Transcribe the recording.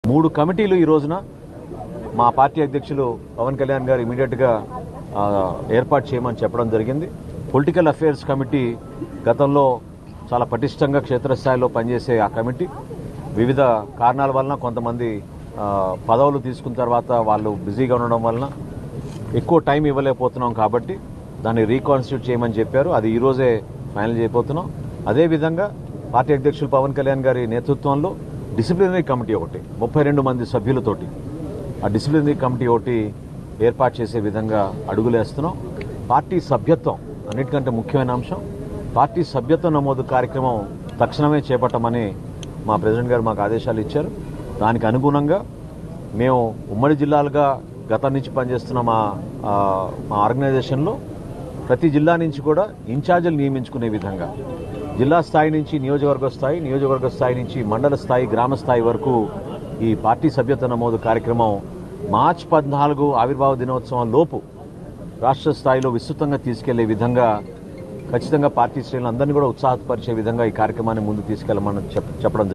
3 కమిటీలు ఈ రోజున మా పార్టీ అధ్యక్షులు పవన్ కళ్యాణ్ గారు ఇమీడియట్గా ఏర్పాటు చేయమని చెప్పడం జరిగింది. పొలిటికల్ అఫైర్స్ కమిటీ గతంలో చాలా పటిష్టంగా క్షేత్రస్థాయిలో పనిచేసే ఆ కమిటీ వివిధ కారణాల వలన కొంతమంది పదవులు తీసుకున్న తర్వాత వాళ్ళు బిజీగా ఉండడం వలన ఎక్కువ టైం ఇవ్వలేకపోతున్నాం కాబట్టి దాన్ని రీకాన్స్టిట్యూట్ చేయమని చెప్పారు. అది ఈరోజే ఫైనల్ చేయబోతున్నాం. అదేవిధంగా పార్టీ అధ్యక్షులు పవన్ కళ్యాణ్ గారి నేతృత్వంలో డిసిప్లినరీ కమిటీ ఒకటి 32 మంది సభ్యులతోటి ఆ డిసిప్లినరీ కమిటీ ఒకటి ఏర్పాటు చేసే విధంగా అడుగులేస్తున్నాం. పార్టీ సభ్యత్వం అన్నిటికంటే ముఖ్యమైన అంశం. పార్టీ సభ్యత్వ నమోదు కార్యక్రమం తక్షణమే చేపట్టమని మా ప్రెసిడెంట్ గారు మాకు ఆదేశాలు ఇచ్చారు. దానికి అనుగుణంగా మేము ఉమ్మడి జిల్లాలుగా గతం నుంచి పనిచేస్తున్న మా ఆర్గనైజేషన్లో ప్రతి జిల్లా నుంచి కూడా ఇన్ఛార్జీలు నియమించుకునే విధంగా జిల్లా స్థాయి నుంచి నియోజకవర్గ స్థాయి నుంచి మండల స్థాయి, గ్రామ స్థాయి వరకు ఈ పార్టీ సభ్యత్వ నమోదు కార్యక్రమం మార్చి 14 ఆవిర్భావ దినోత్సవం లోపు రాష్ట్ర స్థాయిలో విస్తృతంగా తీసుకెళ్లే విధంగా ఖచ్చితంగా పార్టీ శ్రేణులందరినీ కూడా ఉత్సాహపరిచే విధంగా ఈ కార్యక్రమాన్ని ముందుకు తీసుకెళ్లమని చెప్పడం